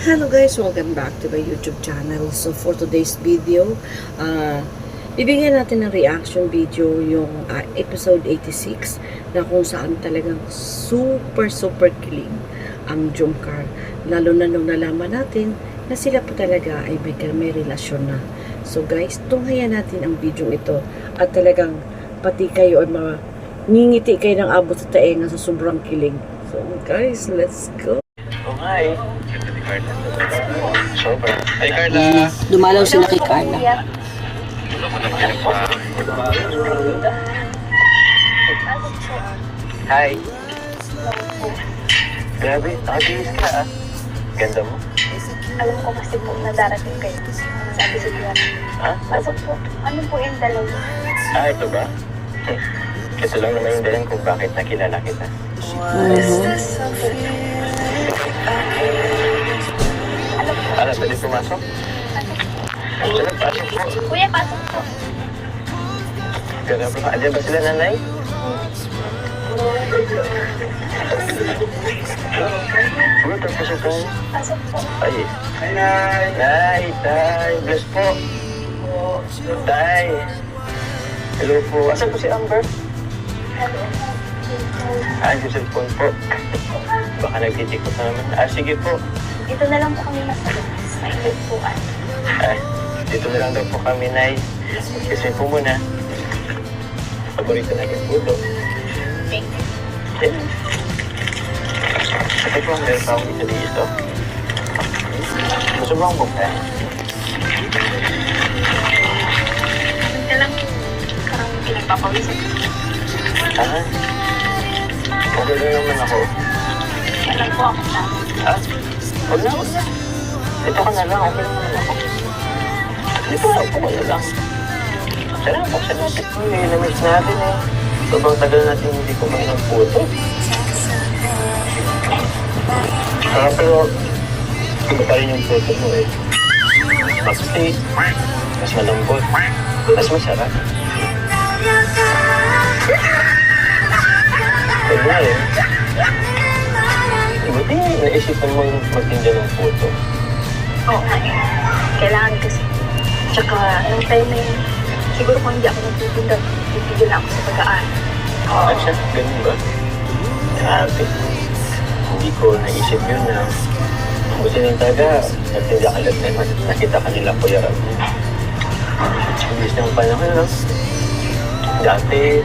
Hello guys, welcome back to my YouTube channel. So for today's video, bibigyan natin ng reaction video yung episode 86 na kung saan talagang super kilig ang Jungkook. Lalo na nung nalaman natin na sila po talaga ay may relasyon na. So guys, tunghayan natin ang video ito at talagang pati kayo ay ngingiti kayo ng abot sa taenga sa sobrang kilig. So guys, let's go! Oh, hi! Sobra. Hi, Carla! Dumalaw sila kay Carla. Hi! Grabe, nakagihis ka ah. Ganda mo. Alam ko kasi po na darating kayo. Sabi si Kuya. Ha? Pasok po. Ano po yung dalawa? Ito ba? Ito lang naman yung dahilan kung bakit nakilala kita. Ano, pwede pumasok? Sige, pasok po. Kuya, pasok po. Grabe ba? Andiyan ba sila, nanay? Ano, tapos ito? Pasok po. Ay. Nay, tay, bless po. Tay. Hello po. Asan po si Amber? Yung cellphone po. Baka nagtitikot na naman. Sige po. Dito na lang po kami masalas. May lupuan. Dito na lang daw po kami, Nay. Kasi po muna. Paborito natin po ito. Thank you. Ito po ang meron pa akong ito dito. Gusto mo ang buka? Ito lang. Karang pinagpapawisan. Okay lang naman ako. Alam po ako sa Huwag na. Dito ka na lang. Okay lang naman ako. Dito lang po ka na lang. Salamat po sa natin. Namiss natin eh. Sobrang tagal natin hindi kumain ng puto. Pero iba pa rin yung puto mo eh. Mas steak, mas malambot, mas masarap. Huwag na eh. Buti naisipan mo magtinda ng puto. Oo. Kailangan kasi. Tsaka, nung time na yun, siguro kung hindi ako nagtitinda, titigil na ako sa pag-aaral. Ay siya, ganun ba? Grabe. Hindi ko naisip yun na buti ng taga, nagtinda ka lang na nakita ka nila Kuya Ram. Ang bilis ng panahon, no? Dati,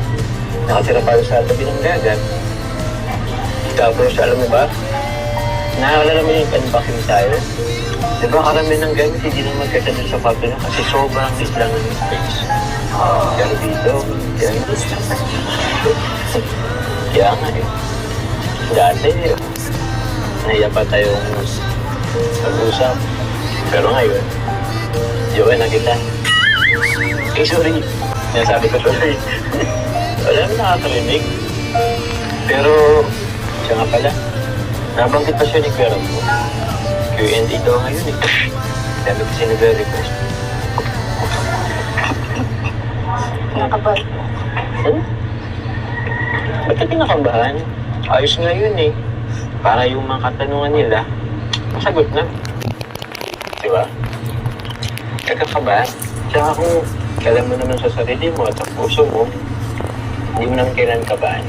nakatira pa sa tabi ng dagat. Tapos, alam mo ba? Naalala mo yung unboxing tayo? Diba karami ng gamit, hindi na magkasya sa kwarto nyo kasi sobrang liit lang ng space. Pero dito, gamit. Kaya nga eh. Dati, nahiya pa tayong mag-usap. Pero ngayon, yun na kita. Eh, sorry. Nasabi ko tuloy. Wala naman nakakarinig. Pero, siya nga pala. Nabanggit pa siya ni Kuya mo. Q&A daw ngayon eh. Dami kasi nag-request. Nakabal. Ba't ka kinakabahan? Ayos nga yun eh. Para yung mga katanungan nila, masagot na. Diba? Nagkakabahan. Tsaka kung alam mo naman sa sarili mo at sa puso mo, hindi mo naman kailangan kabahan.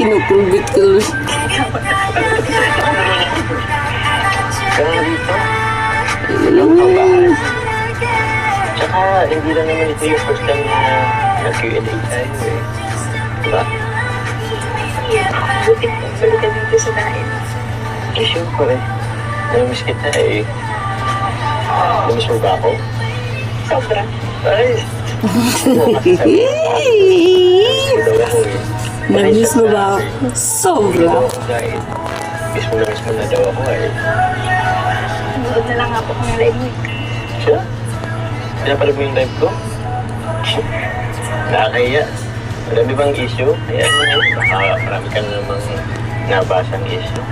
Kinukulbit ko. Kaya dito, walang kabahan. Tsaka, hindi lang naman ito yung first time na nag-Q&A tayo eh. Diba? Buti po. Balik ka dito sa dahil. Eh, syempre. Namiss kita eh. Namiss mo ba ako? Sobra. Ay! Namiss mo ba ako? Sobra. Miss mo na daw ako eh. Nanood na lang nga po kung live mo. Siya? Pinapalag mo yung live ko? Nakakaya. Marami bang issue? Ayan mo na. Baka marami ka na namang nabasang issue.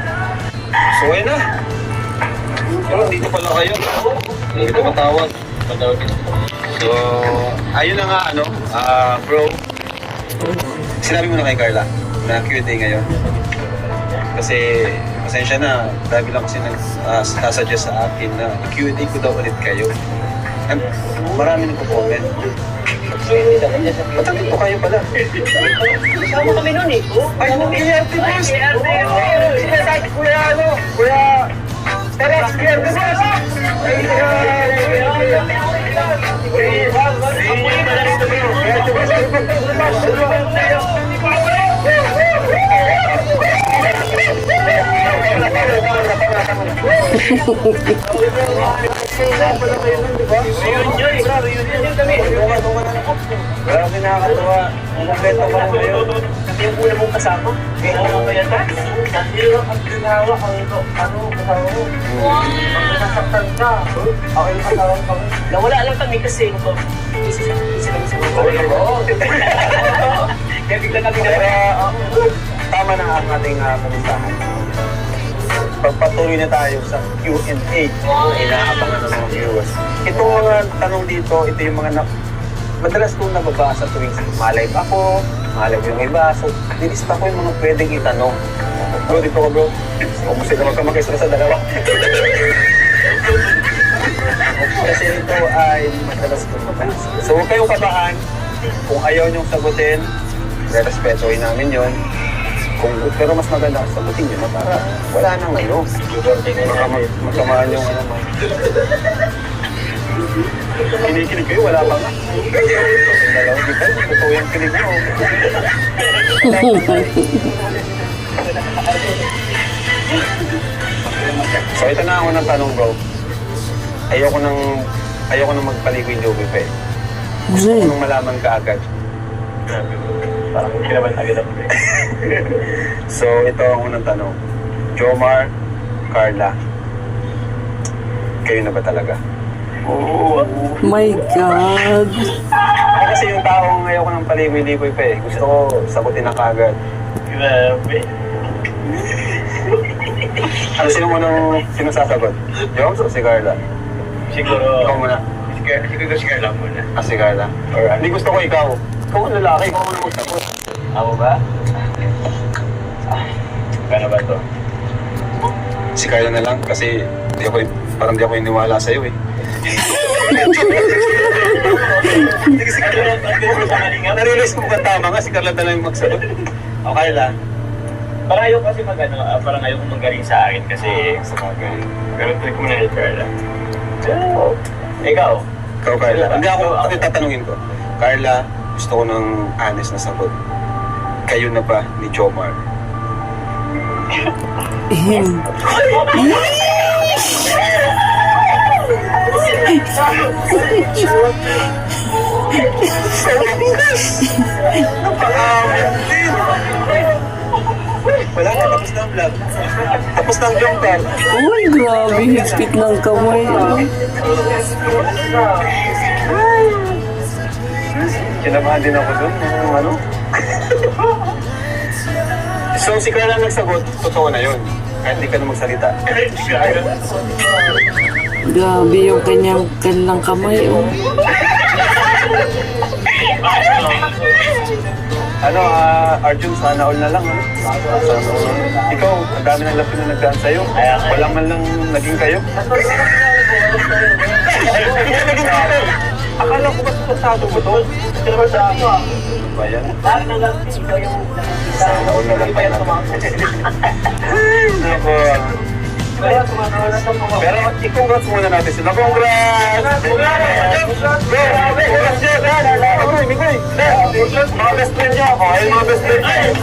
So ngayon na. Pero dito pala kayo. Hindi ko matawag. So, ayun na nga bro. Sinabi mo na kay Carla na Q&A ngayon. Kasi, pasensya na, dahil lang kasi nagsasuggest sa akin na i-Q&A ko daw ulit kayo. And marami nagpo-comment. Ba't nandito kayo pala? Kasama kami nun eh. Ay, KRT boss! Sinasabi kuya ano? Kuya... Tara, KRT boss! Grabe nakakatawa. Ang kompleto ka na ngayon. Yung una mong kasama? Ano ba yan? Ang ginawa, ano, kasama mo? Nasaktan ka. Ako yung kasama kami. Nawala lang kami kasi busy kami sa mga. Oo. Kaya bigla kami na. Tama na ang ating pumuntahan. Pagpatuloy na tayo sa Q&A. Inaabangan ng mga viewers. Itong mga tanong dito, ito yung mga madalas kong nababasa tuwing malay pa ako, malay ko yung iba. So, nilista ko yung mga pwedeng itanong. Bro, dito ko bro. Huwag mo sila magkamakisra sa dalawa. Kasi ito ay madalas kong mabasa. So, huwag kayong kabahan. Kung ayaw niyong sagutin, respetuhin namin yon. Pero mas maganda, sagutin nyo na para wala nang ano. Magkamaan yung ano. Kinikilig kayo, wala pa nga. Dalawa, di ba? Totoo yung kilig mo. So ito na ako ng tanong bro. Ayoko nang magpaligoy-ligoy pa eh. Gusto ko nang malaman ka agad. Parang kinaban agad ako. So ito ang unang tanong. Jomar, Carla, kayo na ba talaga? My God. Ako kasi yung taong ayoko nang paligoy-ligoy pa eh. Gusto ko sagutin na kagad. Grabe. Ano sino mo nung sinasasagot? Joms o si Carla? Siguro. Ikaw muna. Siguro si Carla muna. Si Carla. Alright. Hindi gusto ko ikaw. Ikaw ang lalaki. Ikaw muna magsagot. Ako ba? Kano ba to? Si Carla na lang kasi parang di ako iniwala sa'yo eh. Sige, si Carla. Narealize ko mukhang tama nga. Si Carla na lang yung magsagot. O Carla. Parang ayaw kasi parang ayaw kong manggaling sa akin kasi Sa bagay. pero tuloy ko muna ni Carla. Ikaw? Ikaw, Carla. Hindi ako tatanungin ko. Carla, gusto ko ng honest na sagot. Kayo na ba ni Jomar? Napakawin din! Wala na, tapos na ang vlog. Tapos na ang jump car. Uy, grabe. Higpit ng kamay. Kinabahan din ako dun. Ano? So, si Carla nagsagot, totoo na yun. Kahit di ka na magsalita. Grabe yung kanilang kamay. Oh. Ano, Arjun, sana all na lang. Ano? Sana all. Ikaw, ang dami ng lapi na nagdaan sa'yo. Walang man lang naging kayo. Akala ko ba pasado mo to? Hindi naman sa ako ah. Ba yan? Sana all na lang tayo natin. Nako. Pero i-congrats muna natin sila. Congrats! Mga best friend niyo ako. Ayun mga best friend niyo.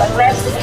Congrats!